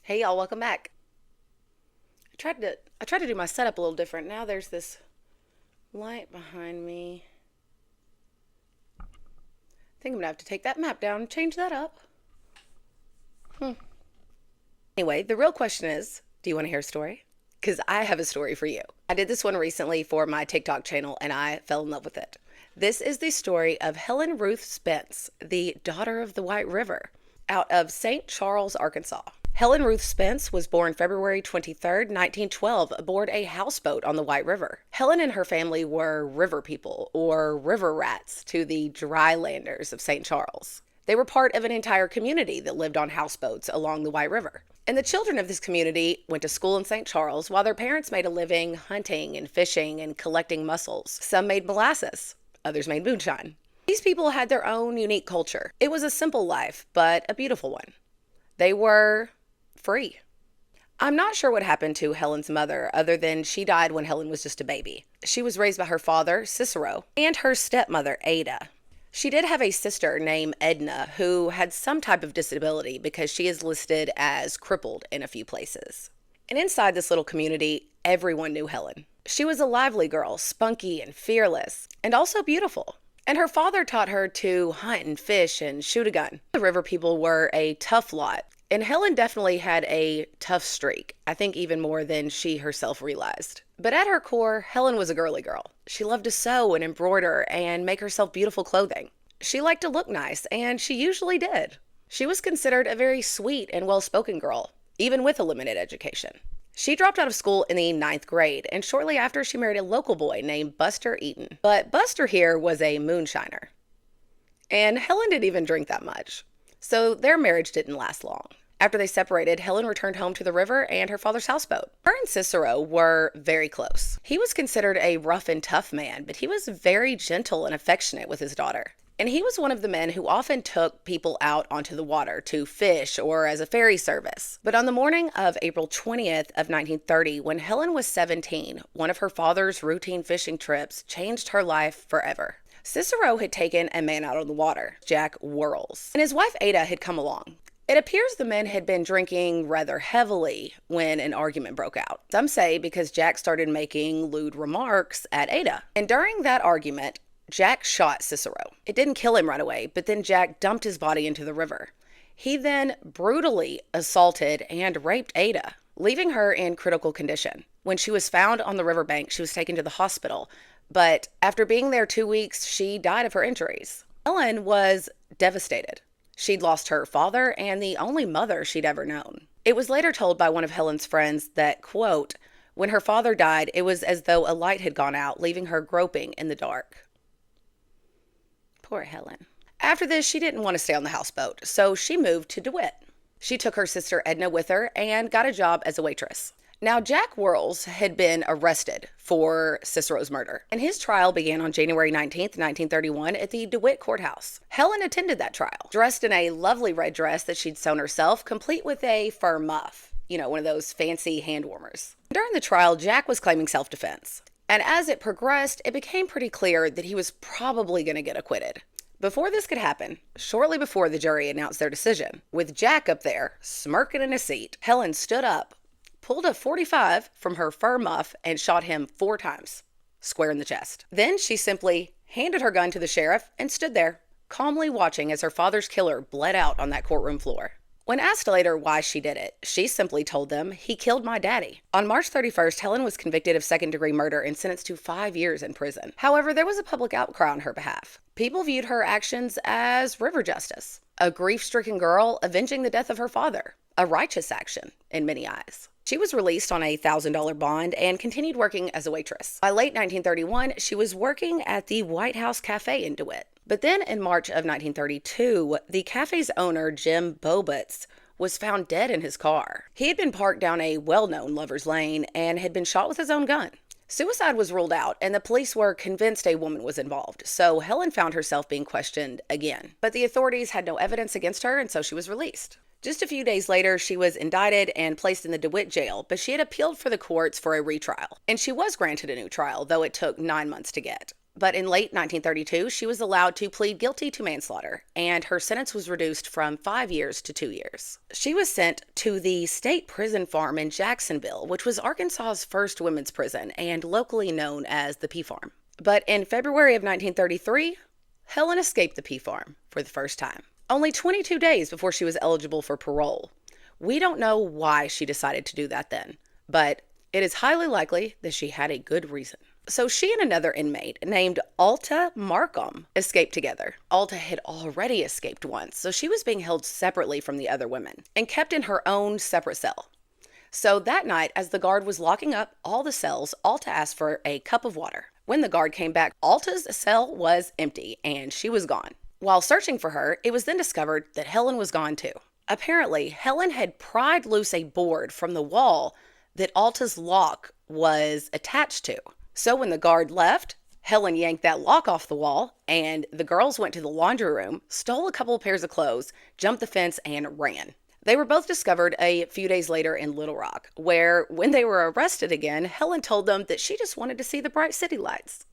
Hey y'all, welcome back. I tried to do my setup a little different. Now there's this light behind me. I think I'm gonna have to take that map down and change that up. Anyway, the real question is, do you want to hear a story? Because I have a story for you. I did this one recently for my TikTok channel and I fell in love with it. This is the story of Helen Ruth Spence, the daughter of the White River, out of St. Charles, Arkansas. Helen Ruth Spence was born February 23rd, 1912, aboard a houseboat on the White River. Helen and her family were river people, or river rats, to the drylanders of St. Charles. They were part of an entire community that lived on houseboats along the White River. And the children of this community went to school in St. Charles while their parents made a living hunting and fishing and collecting mussels. Some made molasses, others made moonshine. These people had their own unique culture. It was a simple life, but a beautiful one. They were free. I'm not sure what happened to Helen's mother other than she died when Helen was just a baby. She was raised by her father, Cicero, and her stepmother, Ada. She did have a sister named Edna who had some type of disability because she is listed as crippled in a few places. And inside this little community, everyone knew Helen. She was a lively girl, spunky and fearless, and also beautiful. And her father taught her to hunt and fish and shoot a gun. The river people were a tough lot, and Helen definitely had a tough streak, I think even more than she herself realized. But at her core, Helen was a girly girl. She loved to sew and embroider and make herself beautiful clothing. She liked to look nice, and she usually did. She was considered a very sweet and well-spoken girl, even with a limited education. She dropped out of school in the 9th grade, and shortly after she married a local boy named Buster Eaton. But Buster here was a moonshiner. And Helen didn't even drink that much. So their marriage didn't last long. After they separated, Helen returned home to the river and her father's houseboat. Her and Cicero were very close. He was considered a rough and tough man, but he was very gentle and affectionate with his daughter. And he was one of the men who often took people out onto the water to fish or as a ferry service. But on the morning of April 20th of 1930, when Helen was 17, one of her father's routine fishing trips changed her life forever. Cicero had taken a man out on the water, Jack Whirls, and his wife Ada had come along. It appears the men had been drinking rather heavily when an argument broke out. Some say because Jack started making lewd remarks at Ada. And during that argument, Jack shot Cicero. It didn't kill him right away, but then Jack dumped his body into the river. He then brutally assaulted and raped Ada, leaving her in critical condition. When she was found on the riverbank, she was taken to the hospital, but after being there 2 weeks, she died of her injuries. Helen was devastated. She'd lost her father and the only mother she'd ever known. It was later told by one of Helen's friends that, quote, when her father died, it was as though a light had gone out, leaving her groping in the dark. Poor Helen. After this, she didn't want to stay on the houseboat, so she moved to DeWitt. She took her sister Edna with her and got a job as a waitress. Now, Jack Whirls had been arrested for Cicero's murder, and his trial began on January 19th, 1931 at the DeWitt courthouse. Helen attended that trial, dressed in a lovely red dress that she'd sewn herself, complete with a fur muff, one of those fancy hand warmers. During the trial, Jack was claiming self-defense, and as it progressed, it became pretty clear that he was probably going to get acquitted. Before this could happen, shortly before the jury announced their decision, with Jack up there, smirking in his seat, Helen stood up, pulled a .45 from her fur muff, and shot him 4 times, square in the chest. Then she simply handed her gun to the sheriff and stood there, calmly watching as her father's killer bled out on that courtroom floor. When asked later why she did it, she simply told them, "He killed my daddy." On March 31st, Helen was convicted of second-degree murder and sentenced to 5 years in prison. However, there was a public outcry on her behalf. People viewed her actions as river justice, a grief-stricken girl avenging the death of her father, a righteous action in many eyes. She was released on a $1,000 bond and continued working as a waitress. By late 1931, she was working at the White House Cafe in DeWitt. But then in March of 1932, the cafe's owner, Jim Bobitz, was found dead in his car. He had been parked down a well-known lover's lane and had been shot with his own gun. Suicide was ruled out, and the police were convinced a woman was involved, so Helen found herself being questioned again. But the authorities had no evidence against her, and so she was released. Just a few days later, she was indicted and placed in the DeWitt jail, but she had appealed for the courts for a retrial. And she was granted a new trial, though it took 9 months to get. But in late 1932, she was allowed to plead guilty to manslaughter, and her sentence was reduced from 5 years to 2 years. She was sent to the state prison farm in Jacksonville, which was Arkansas's first women's prison and locally known as the Pea Farm. But in February of 1933, Helen escaped the Pea Farm for the first time, only 22 days before she was eligible for parole. We don't know why she decided to do that then, but it is highly likely that she had a good reason. So she and another inmate named Alta Markham escaped together. Alta had already escaped once, so she was being held separately from the other women and kept in her own separate cell. So that night, as the guard was locking up all the cells, Alta asked for a cup of water. When the guard came back, Alta's cell was empty and she was gone. While searching for her, it was then discovered that Helen was gone too. Apparently, Helen had pried loose a board from the wall that Alta's lock was attached to. So when the guard left, Helen yanked that lock off the wall, and the girls went to the laundry room, stole a couple of pairs of clothes, jumped the fence, and ran. They were both discovered a few days later in Little Rock, where when they were arrested again, Helen told them that she just wanted to see the bright city lights.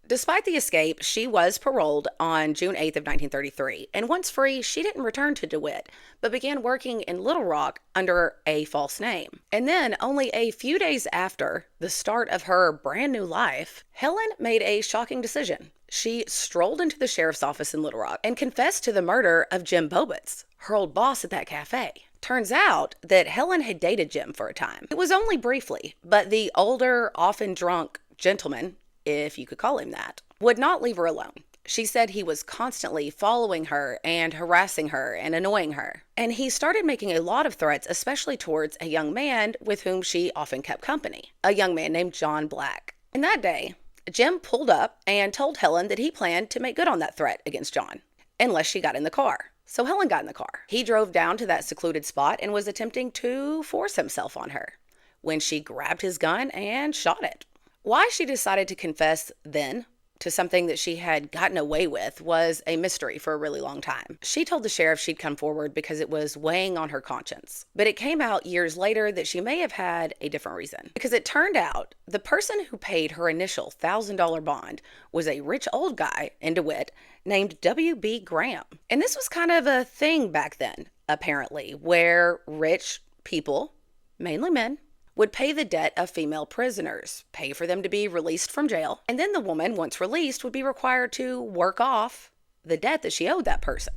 Despite the escape, she was paroled on June 8th of 1933, and once free, she didn't return to DeWitt, but began working in Little Rock under a false name. And then, only a few days after the start of her brand new life, Helen made a shocking decision. She strolled into the sheriff's office in Little Rock and confessed to the murder of Jim Bobitz, her old boss at that cafe. Turns out that Helen had dated Jim for a time. It was only briefly, but the older, often drunk gentleman, if you could call him that, would not leave her alone. She said he was constantly following her and harassing her and annoying her. And he started making a lot of threats, especially towards a young man with whom she often kept company, a young man named John Black. And that day, Jim pulled up and told Helen that he planned to make good on that threat against John, unless she got in the car. So Helen got in the car. He drove down to that secluded spot and was attempting to force himself on her, when she grabbed his gun and shot it. Why she decided to confess then to something that she had gotten away with was a mystery for a really long time. She told the sheriff she'd come forward because it was weighing on her conscience. But it came out years later that she may have had a different reason. Because it turned out the person who paid her initial $1,000 bond was a rich old guy in DeWitt named W.B. Graham. And this was kind of a thing back then, apparently, where rich people, mainly men, would pay the debt of female prisoners, pay for them to be released from jail, and then the woman, once released, would be required to work off the debt that she owed that person,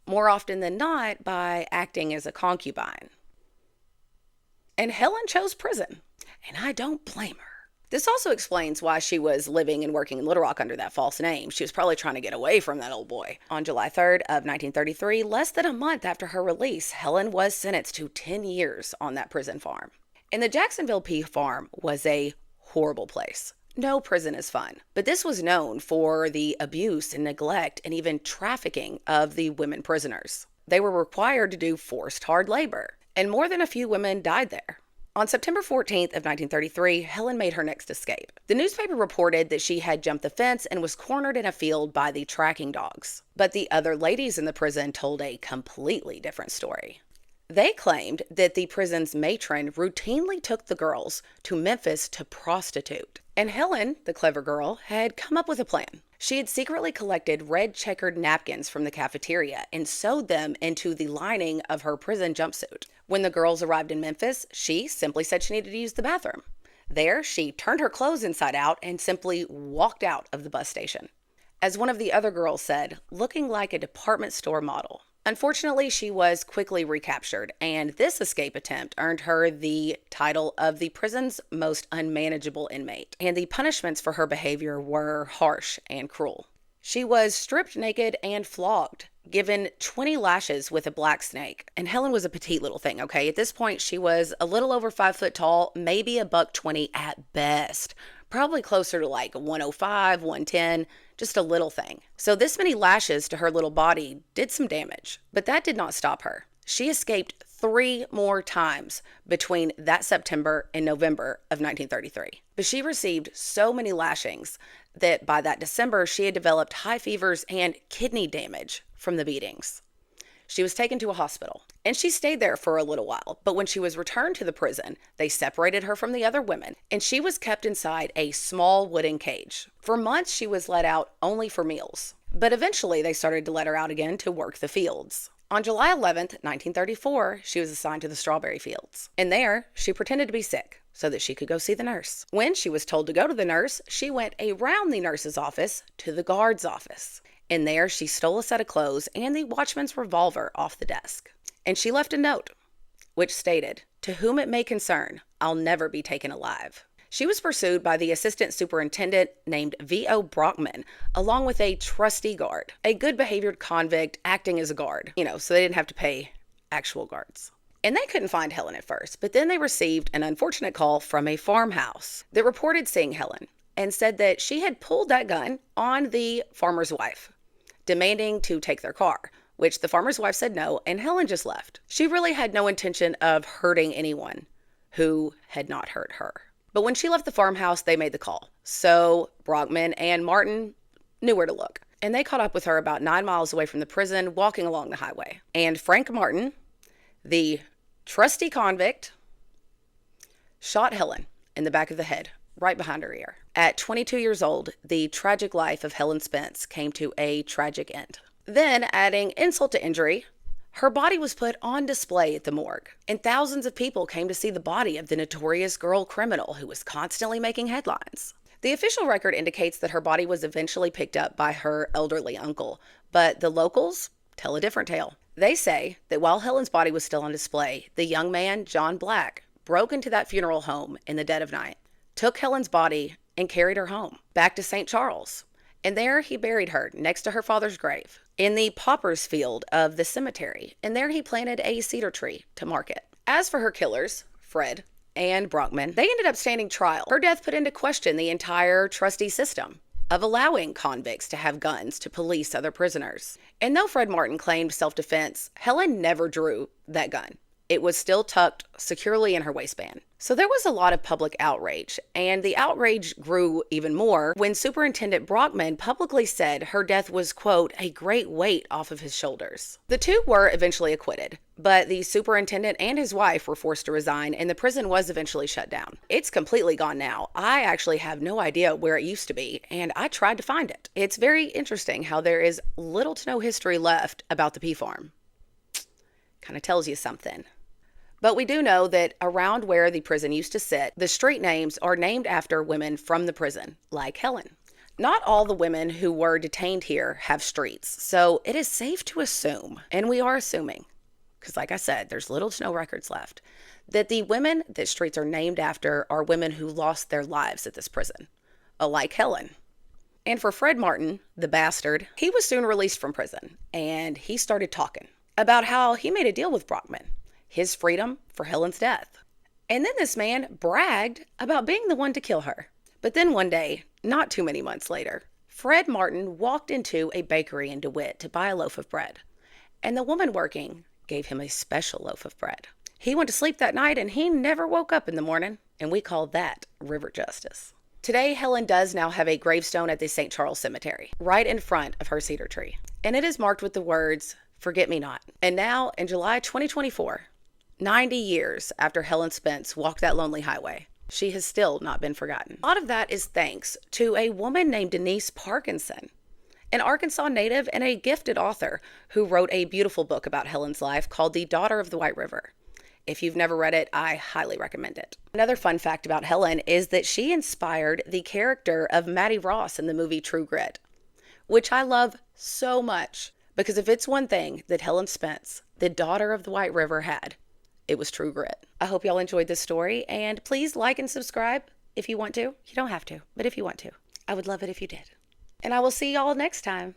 more often than not by acting as a concubine. And Helen chose prison, and I don't blame her. This also explains why she was living and working in Little Rock under that false name. She was probably trying to get away from that old boy. On July 3rd of 1933, less than a month after her release, Helen was sentenced to 10 years on that prison farm. And the Jacksonville Pea Farm was a horrible place. No prison is fun, but this was known for the abuse and neglect and even trafficking of the women prisoners. They were required to do forced hard labor, and more than a few women died there. On September 14th of 1933, Helen made her next escape. The newspaper reported that she had jumped the fence and was cornered in a field by the tracking dogs. But the other ladies in the prison told a completely different story. They claimed that the prison's matron routinely took the girls to Memphis to prostitute. And Helen, the clever girl, had come up with a plan. She had secretly collected red checkered napkins from the cafeteria and sewed them into the lining of her prison jumpsuit. When the girls arrived in Memphis, she simply said she needed to use the bathroom. There, she turned her clothes inside out and simply walked out of the bus station. As one of the other girls said, looking like a department store model. Unfortunately, she was quickly recaptured, and this escape attempt earned her the title of the prison's most unmanageable inmate, and the punishments for her behavior were harsh and cruel. She was stripped naked and flogged, given 20 lashes with a black snake. And Helen was a petite little thing, okay? At this point, she was a little over 5 foot tall, maybe a $120 at best. Probably closer to like 105, 110, just a little thing. So this many lashes to her little body did some damage, but that did not stop her. She escaped 3 more times between that September and November of 1933. But she received so many lashings that by that December, she had developed high fevers and kidney damage from the beatings. She was taken to a hospital, and she stayed there for a little while. But when she was returned to the prison, they separated her from the other women, and she was kept inside a small wooden cage. For months, she was let out only for meals. But eventually, they started to let her out again to work the fields. On July 11th, 1934, she was assigned to the strawberry fields. And there, she pretended to be sick so that she could go see the nurse. When she was told to go to the nurse, she went around the nurse's office to the guard's office. And there, she stole a set of clothes and the watchman's revolver off the desk. And she left a note, which stated, "To whom it may concern, I'll never be taken alive." She was pursued by the assistant superintendent named V.O. Brockman, along with a trusty guard, a good-behaviored convict acting as a guard, so they didn't have to pay actual guards. And they couldn't find Helen at first, but then they received an unfortunate call from a farmhouse that reported seeing Helen and said that she had pulled that gun on the farmer's wife, demanding to take their car, which the farmer's wife said no, and Helen just left. She really had no intention of hurting anyone who had not hurt her. But when she left the farmhouse, they made the call. So Brockman and Martin knew where to look. And they caught up with her about 9 miles away from the prison, walking along the highway. And Frank Martin, the trusty convict, shot Helen in the back of the head, right behind her ear. At 22 years old, the tragic life of Helen Spence came to a tragic end. Then, adding insult to injury, her body was put on display at the morgue, and thousands of people came to see the body of the notorious girl criminal who was constantly making headlines. The official record indicates that her body was eventually picked up by her elderly uncle, but the locals tell a different tale. They say that while Helen's body was still on display, the young man, John Black, broke into that funeral home in the dead of night, took Helen's body, and carried her home, back to St. Charles. And there he buried her next to her father's grave in the pauper's field of the cemetery. And there he planted a cedar tree to mark it. As for her killers, Fred and Brockman, they ended up standing trial. Her death put into question the entire trustee system of allowing convicts to have guns to police other prisoners. And though Fred Martin claimed self-defense, Helen never drew that gun. It was still tucked securely in her waistband. So there was a lot of public outrage, and the outrage grew even more when Superintendent Brockman publicly said her death was, quote, a great weight off of his shoulders. The two were eventually acquitted, but the superintendent and his wife were forced to resign, and the prison was eventually shut down. It's completely gone now. I actually have no idea where it used to be, and I tried to find it. It's very interesting how there is little to no history left about the Pea Farm. Kind of tells you something. But we do know that around where the prison used to sit, the street names are named after women from the prison, like Helen. Not all the women who were detained here have streets, so it is safe to assume, and we are assuming, because like I said, there's little to no records left, that the women that streets are named after are women who lost their lives at this prison, like Helen. And for Fred Martin, the bastard, he was soon released from prison, and he started talking about how he made a deal with Brockman, his freedom for Helen's death. And then this man bragged about being the one to kill her. But then one day, not too many months later, Fred Martin walked into a bakery in DeWitt to buy a loaf of bread. And the woman working gave him a special loaf of bread. He went to sleep that night and he never woke up in the morning. And we call that river justice. Today, Helen does now have a gravestone at the St. Charles Cemetery, right in front of her cedar tree. And it is marked with the words, "Forget me not." And now, in July 2024, 90 years after Helen Spence walked that lonely highway, she has still not been forgotten. A lot of that is thanks to a woman named Denise Parkinson, an Arkansas native and a gifted author who wrote a beautiful book about Helen's life called The Daughter of the White River. If you've never read it, I highly recommend it. Another fun fact about Helen is that she inspired the character of Maddie Ross in the movie True Grit, which I love so much because if it's one thing that Helen Spence, the daughter of the White River, had, it was true grit. I hope y'all enjoyed this story, and please like and subscribe if you want to. You don't have to, but if you want to. I would love it if you did. And I will see y'all next time.